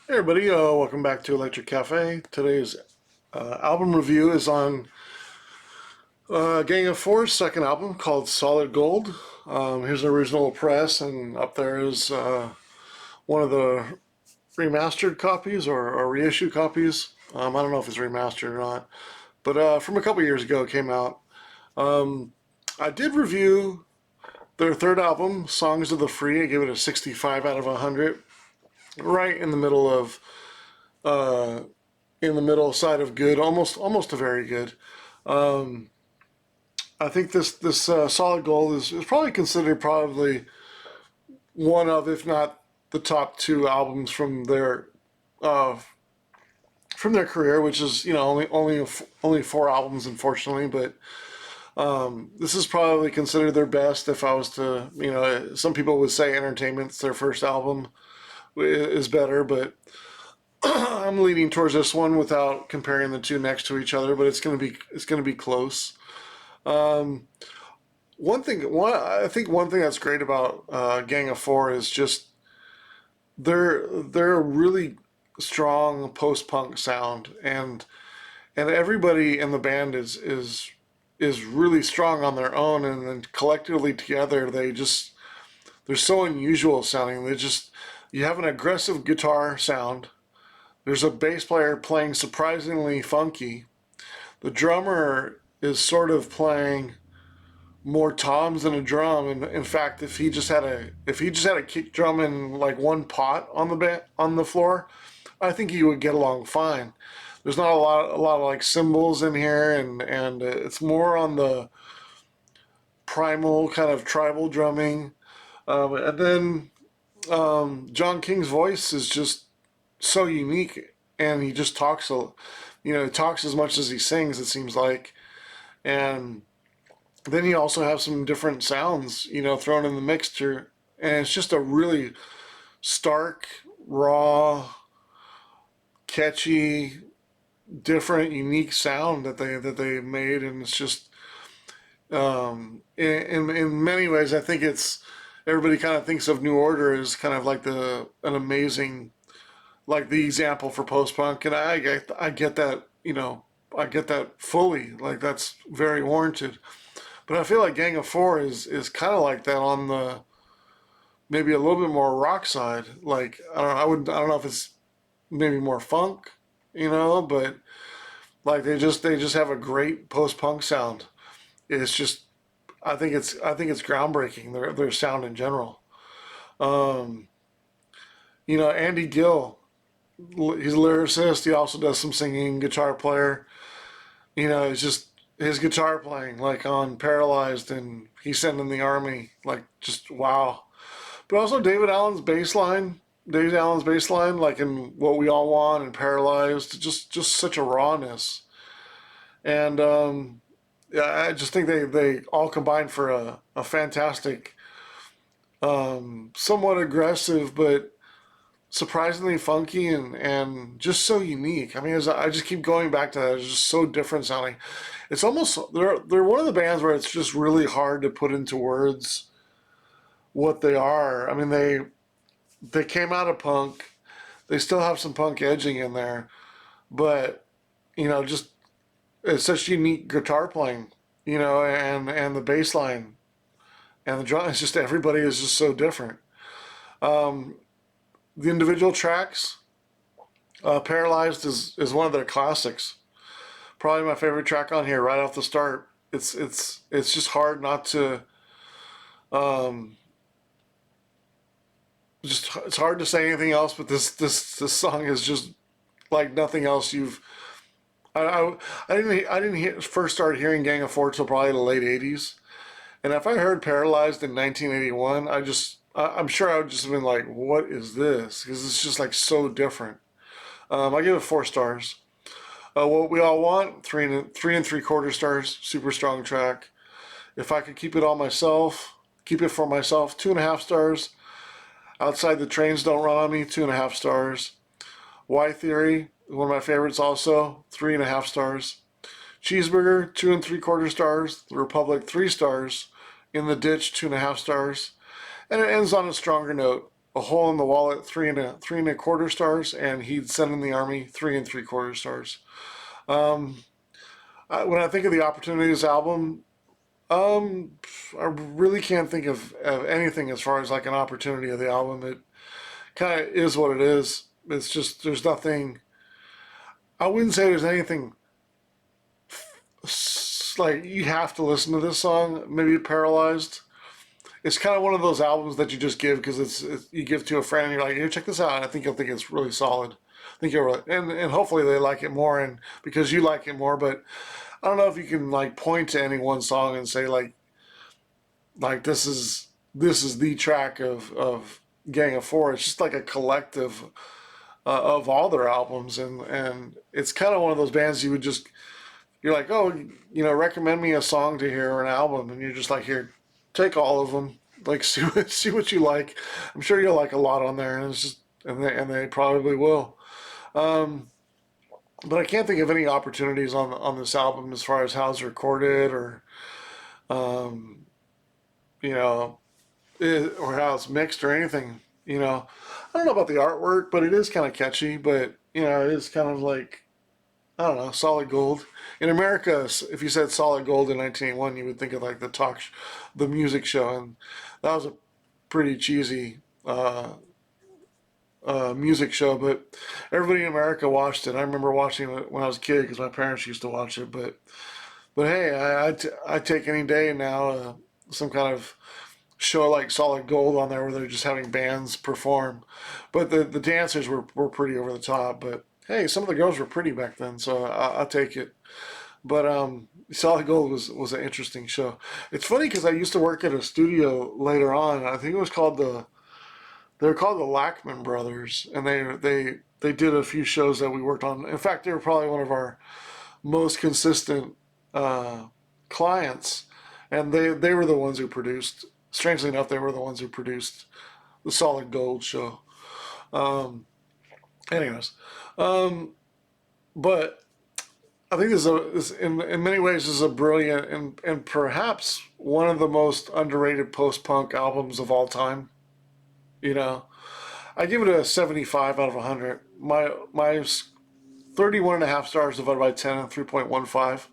Hey everybody, welcome back to Electric Cafe. Today's album review is on Gang of Four's second album called Solid Gold. Here's an original press, and up there is one of the remastered copies or reissue copies. I don't know if it's remastered or not, but from a couple years ago it came out. Um, I did review their third album, Songs of the Free. I gave it a 65 out of 100, right uh, in the middle side of good, almost a very good. Um, I think this Solid Gold is probably considered probably one of, if not the top two albums uh, from their career, which is only four albums, unfortunately. But this is probably considered their best. If I was to, some people would say Entertainment's their first album is better, but I'm leaning towards this one without comparing the two next to each other. But it's gonna be close. Um, I think one thing that's great about Gang of Four is just they're a really strong post punk sound, and everybody in the band is really strong on their own, and then collectively together they're so unusual sounding. You have an aggressive guitar sound. There's a bass player playing surprisingly funky. The drummer is sort of playing more toms than a drum. And in fact, if he just had a kick drum and like one pot on the floor, I think he would get along fine. There's not a lot of like cymbals in here, and it's more on the primal kind of tribal drumming. And then John King's voice is just so unique, and he just talks he talks as much as he sings. It seems like, and then you also have some different sounds, thrown in the mixture, and it's just a really stark, raw, catchy, different, unique sound that they made, and it's just in many ways, I think it's everybody kind of thinks of New Order as kind of like an amazing, like the example for post punk, and I get that, I get that fully, like that's very warranted. But I feel like Gang of Four is kind of like that on the maybe a little bit more rock side. Like I don't know if it's maybe more funk, but like they just have a great post punk sound. It's just I think it's groundbreaking, their sound in general. Um, Andy Gill, he's a lyricist. He also does some singing, guitar player. It's just his guitar playing, like on Paralyzed, and he sent in the army, like just wow. But also David Allen's bass line, like in What We All Want and Paralyzed, just such a rawness. And yeah, I just think they all combine for a fantastic, somewhat aggressive, but surprisingly funky and just so unique. I mean, I just keep going back to that. It's just so different sounding. It's almost they're one of the bands where it's just really hard to put into words what they are. I mean, they came out of punk. They still have some punk edging in there, but just it's such unique guitar playing, and the bass line and the drum. It's just everybody is just so different. Um, the individual tracks, Paralyzed is one of their classics. Probably my favorite track on here right off the start. It's just hard not to um, just it's hard to say anything else. But this song is just like nothing else you've. I didn't first start hearing Gang of Four till probably the late '80s, and if I heard Paralyzed in 1981, I'm sure I would just have been like, what is this? Because it's just like so different. I give it 4 stars. What We All Want, three and three quarter stars. Super strong track. If I could keep it for myself. 2.5 stars. Outside the Trains Don't Run on Me. 2.5 stars. Y Theory, one of my favorites also. 3.5 stars. Cheeseburger, 2 and 3/4 stars. The Republic, 3 stars. In the Ditch, 2.5 stars. And it ends on a stronger note. a hole in the wall at 3 1/4 stars, and he'd send in the Army 3 3/4 stars. Um, when I think of the Opportunities album, um, I really can't think of anything as far as like an opportunity of the album. It kind of is what it is. It's just there's nothing. I wouldn't say there's anything like you have to listen to this song. Maybe Paralyzed. It's kind of one of those albums that you just give because it's you give to a friend and you're like, here, check this out. And I think you'll think it's really solid. I think you'll really, and hopefully they like it more and because you like it more. But I don't know if you can like point to any one song and say like this is the track of Gang of Four. It's just like a collective of all their albums, and it's kind of one of those bands you would just you're like, oh, recommend me a song to hear or an album, and you're just like, here, take all of them, like see what you like. I'm sure you'll like a lot on there, and it's just and they probably will. Um, but I can't think of any opportunities on this album as far as how it's recorded or um, you know or how it's mixed or anything. I don't know about the artwork, but it is kind of catchy. But it is kind of like I don't know, solid gold. In America, if you said solid gold in 1981, you would think of like the music show, and that was a pretty cheesy music show. But everybody in America watched it. I remember watching it when I was a kid because my parents used to watch it. But hey, I take any day now some kind of show like Solid Gold on there where they're just having bands perform. But the dancers were pretty over the top. But hey, some of the girls were pretty back then, so I'll take it. But Solid Gold was an interesting show. It's funny because I used to work at a studio later on. I think it was called they were called the Lackman Brothers, and they did a few shows that we worked on. In fact, they were probably one of our most consistent uh, clients, and they were the ones who produced. Strangely enough, they were the ones who produced the Solid Gold show. Um, anyways, um, but I think in many ways this is a brilliant and perhaps one of the most underrated post punk albums of all time. You know, I give it a 75 out of 100. My 31 and a half stars divided by 10 and 3.15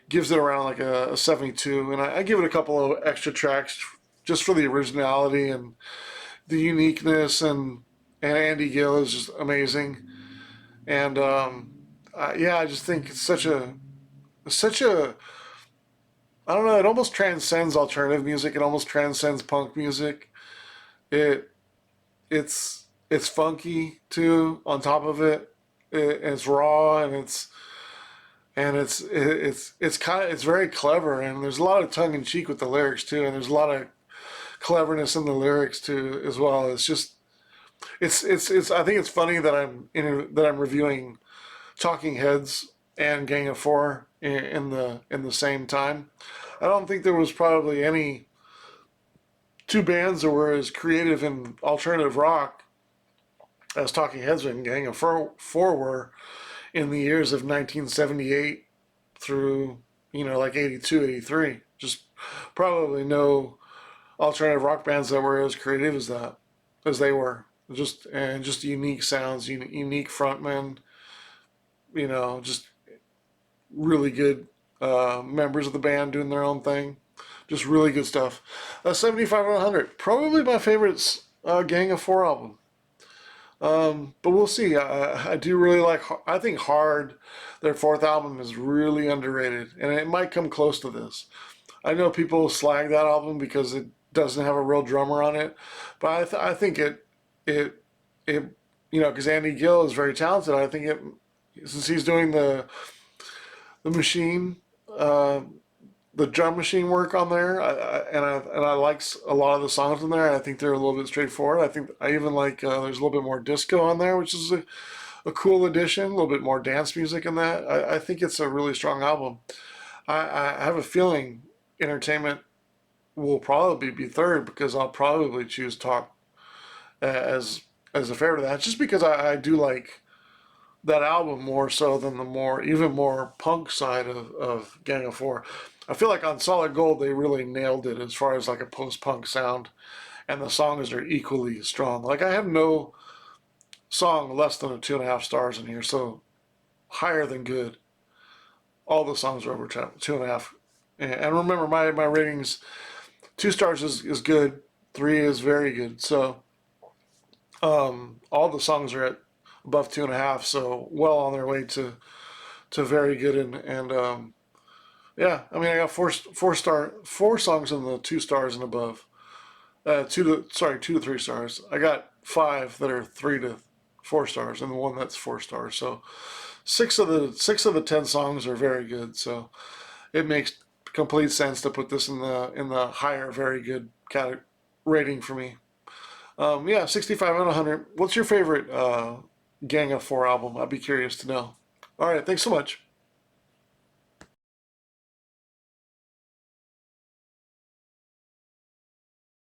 gives it around like a 72, and I give it a couple of extra tracks just for the originality and the uniqueness, and Andy Gill is just amazing. And yeah, I just think it's such a I don't know. It almost transcends alternative music. It almost transcends punk music. It it's funky too. On top of it, it's raw and it's kind of it's very clever, and there's a lot of tongue in cheek with the lyrics too, and there's a lot of cleverness in the lyrics too as well. It's just it's I think it's funny that I'm reviewing Talking Heads and Gang of Four in the same time. I don't think there was probably any two bands that were as creative in alternative rock as Talking Heads and Gang of Four were in the years of 1978 through like 82, 83. Just probably no alternative rock bands that were as creative as they were. Just unique sounds, unique frontmen, just really good members of the band doing their own thing. Just really good stuff. 75 out of 100. Probably my favorite Gang of Four album. But we'll see. I do really like. I think Hard, their fourth album, is really underrated, and it might come close to this. I know people slag that album because it doesn't have a real drummer on it, but I think it because Andy Gill is very talented. I think since he's doing the machine, uh, the drum machine work on there, and I like a lot of the songs on there. I think they're a little bit straightforward. I think I even like there's a little bit more disco on there, which is a cool addition. A little bit more dance music in that. I think it's a really strong album. I have a feeling Entertainment will probably be third because I'll probably choose Talk as as a favorite of that, just because I do like that album more so than the even more punk side of Gang of Four. I feel like on Solid Gold they really nailed it as far as like a post punk sound, and the songs are equally strong. Like I have no song less than a 2.5 stars in here, so higher than good. All the songs are over 2.5. And remember, my ratings: 2 stars is good, 3 is very good. So all the songs are at above 2.5, so well on their way to very good. And yeah, I mean I got four songs in the 2 stars and above. 2 to 3 stars. I got 5 that are 3 to 4 stars, and the one that's 4 stars. So six of the 10 songs are very good. So it makes complete sense to put this in the higher very good rating for me. Yeah, 65 out of 100. What's your favorite Gang of Four album? I'd be curious to know. All right, thanks so much.